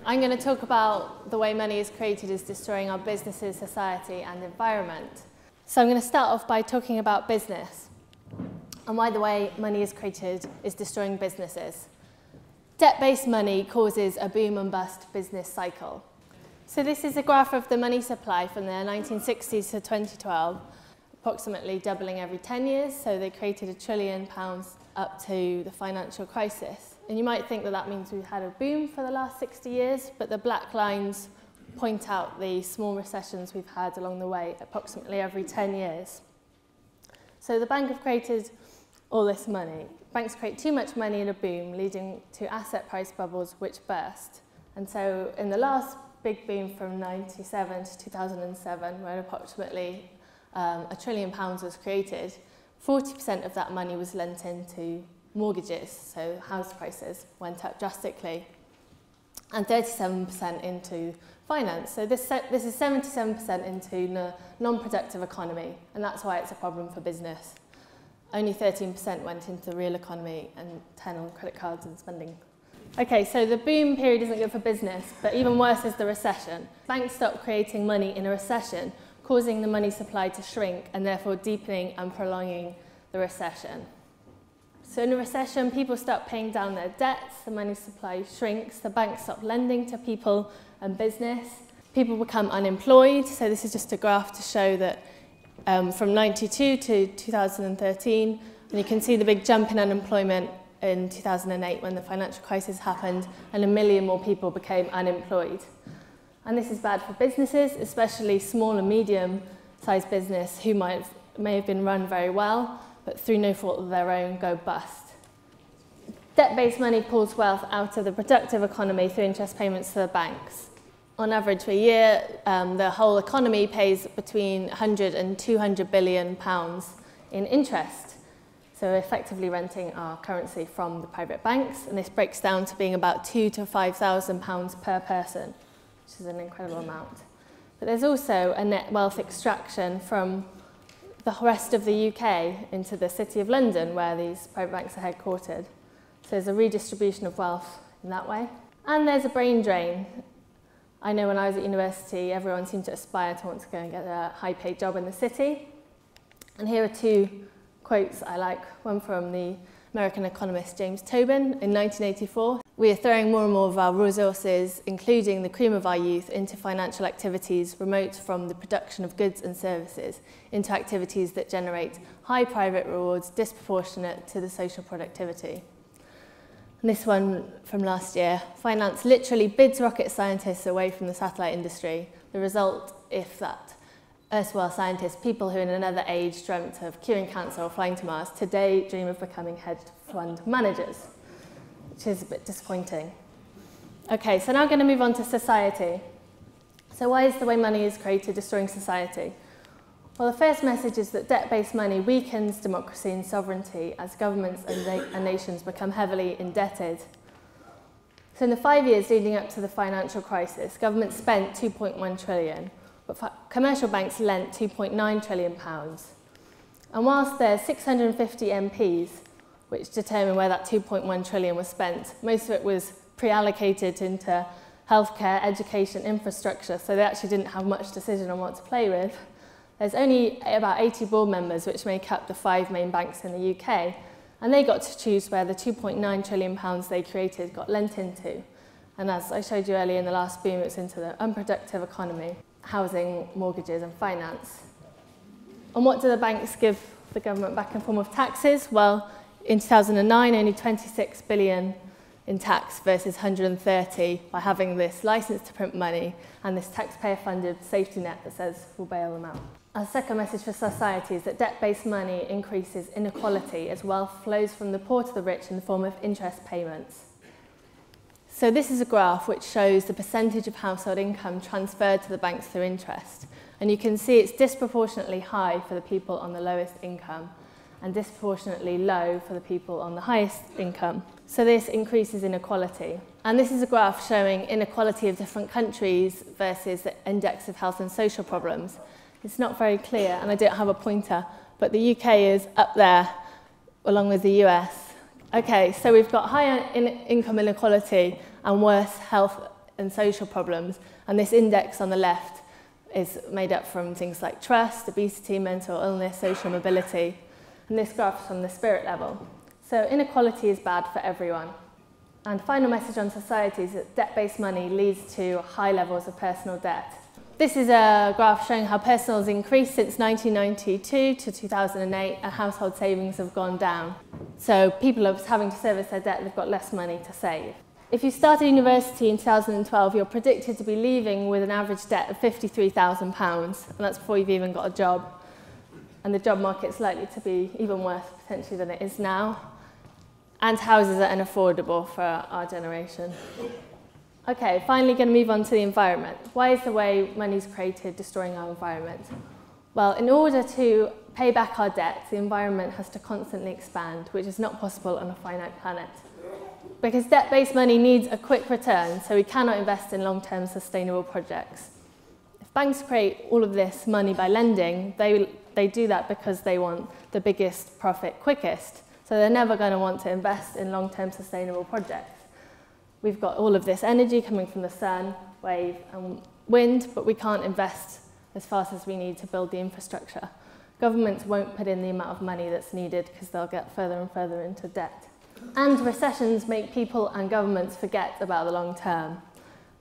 I'm going to talk about the way money is created is destroying our businesses, society and environment. So I'm going to start off by talking about business and why the way money is created is destroying businesses. Debt-based money causes a boom and bust business cycle. So this is a graph of the money supply from the 1960s to 2012, approximately doubling every 10 years. So they created £1 trillion up to the financial crisis. And you might think that that means we've had a boom for the last 60 years, but the black lines point out the small recessions we've had along the way, approximately every 10 years. So the bank have created all this money. Banks create too much money in a boom, leading to asset price bubbles which burst. And so in the last big boom from 1997 to 2007, when approximately £1 trillion was created, 40% of that money was lent into mortgages, so house prices went up drastically, and 37% into finance. So this is 77% into the non-productive economy, and that's why it's a problem for business. Only 13% went into the real economy and 10% on credit cards and spending. Okay, so the boom period isn't good for business, but even worse is the recession. Banks stop creating money in a recession, causing the money supply to shrink and therefore deepening and prolonging the recession. So in a recession, people start paying down their debts, the money supply shrinks, the banks stop lending to people and business, people become unemployed. So this is just a graph to show that from 92 to 2013, and you can see the big jump in unemployment in 2008 when the financial crisis happened and 1 million more people became unemployed. And this is bad for businesses, especially small and medium-sized business who may have been run very well, but through no fault of their own, go bust. Debt-based money pulls wealth out of the productive economy through interest payments to the banks. On average per year, the whole economy pays between 100 and 200 billion pounds in interest. So effectively renting our currency from the private banks, and this breaks down to being about £2,000 to £5,000 per person, which is an incredible amount. But there's also a net wealth extraction from the rest of the UK into the City of London, where these private banks are headquartered. So there's a redistribution of wealth in that way. And there's a brain drain. I know when I was at university, everyone seemed to aspire to want to go and get a high-paid job in the city. And here are two quotes I like, one from the American economist James Tobin in 1984. We are throwing more and more of our resources, including the cream of our youth, into financial activities remote from the production of goods and services, into activities that generate high private rewards disproportionate to the social productivity. And this one from last year, finance literally bids rocket scientists away from the satellite industry. The result, if that erstwhile scientists, people who in another age dreamt of curing cancer or flying to Mars, today dream of becoming hedge fund managers, which is a bit disappointing. Okay, so now I'm going to move on to society. So why is the way money is created destroying society? Well, the first message is that debt-based money weakens democracy and sovereignty as governments and nations become heavily indebted. So in the 5 years leading up to the financial crisis, governments spent £2.1 trillion, but commercial banks lent £2.9 trillion. And whilst there's 650 MPs, which determine where that £2.1 trillion was spent, most of it was pre-allocated into healthcare, education, infrastructure, so they actually didn't have much decision on what to play with. There's only about 80 board members, which make up the 5 main banks in the UK, and they got to choose where the £2.9 trillion they created got lent into. And as I showed you earlier in the last boom, it's into the unproductive economy, housing, mortgages and finance. And what do the banks give the government back in form of taxes? Well, in 2009, only 26 billion in tax versus 130 by having this license to print money and this taxpayer-funded safety net that says we'll bail them out. Our second message for society is that debt-based money increases inequality as wealth flows from the poor to the rich in the form of interest payments. So this is a graph which shows the percentage of household income transferred to the banks through interest. And you can see it's disproportionately high for the people on the lowest income and disproportionately low for the people on the highest income. So this increases inequality. And this is a graph showing inequality of different countries versus the index of health and social problems. It's not very clear, and I don't have a pointer, but the UK is up there along with the US. Okay, so we've got higher income inequality and worse health and social problems. And this index on the left is made up from things like trust, obesity, mental illness, social mobility. And this graph is from the spirit level. So inequality is bad for everyone. And final message on society is that debt-based money leads to high levels of personal debt. This is a graph showing how personal has increased since 1992 to 2008 and household savings have gone down. So people are having to service their debt, they've got less money to save. If you started university in 2012, you're predicted to be leaving with an average debt of £53,000, and that's before you've even got a job. And the job market's likely to be even worse potentially than it is now. And houses are unaffordable for our generation. Okay, finally going to move on to the environment. Why is the way money's created destroying our environment? Well, in order to pay back our debts, the environment has to constantly expand, which is not possible on a finite planet. Because debt-based money needs a quick return, so we cannot invest in long-term sustainable projects. If banks create all of this money by lending, they do that because they want the biggest profit quickest. So they're never going to want to invest in long-term sustainable projects. We've got all of this energy coming from the sun, wave and wind, but we can't invest as fast as we need to build the infrastructure. Governments won't put in the amount of money that's needed because they'll get further and further into debt. And recessions make people and governments forget about the long term.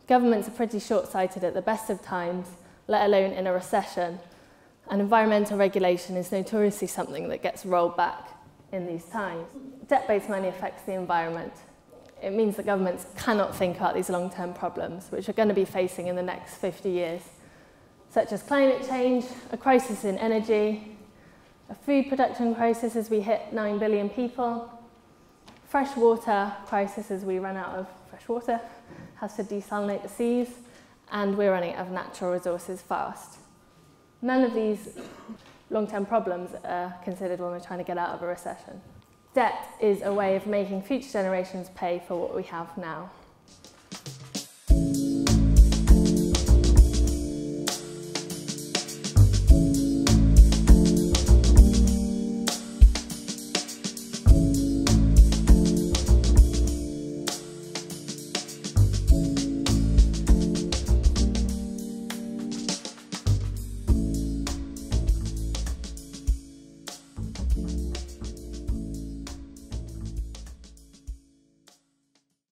Governments are pretty short-sighted at the best of times, let alone in a recession. And environmental regulation is notoriously something that gets rolled back in these times. Debt-based money affects the environment. It means that governments cannot think about these long-term problems, which we're going to be facing in the next 50 years, such as climate change, a crisis in energy, a food production crisis as we hit 9 billion people, fresh water crisis as we run out of fresh water, has to desalinate the seas, and we're running out of natural resources fast. None of these long-term problems are considered when we're trying to get out of a recession. Debt is a way of making future generations pay for what we have now.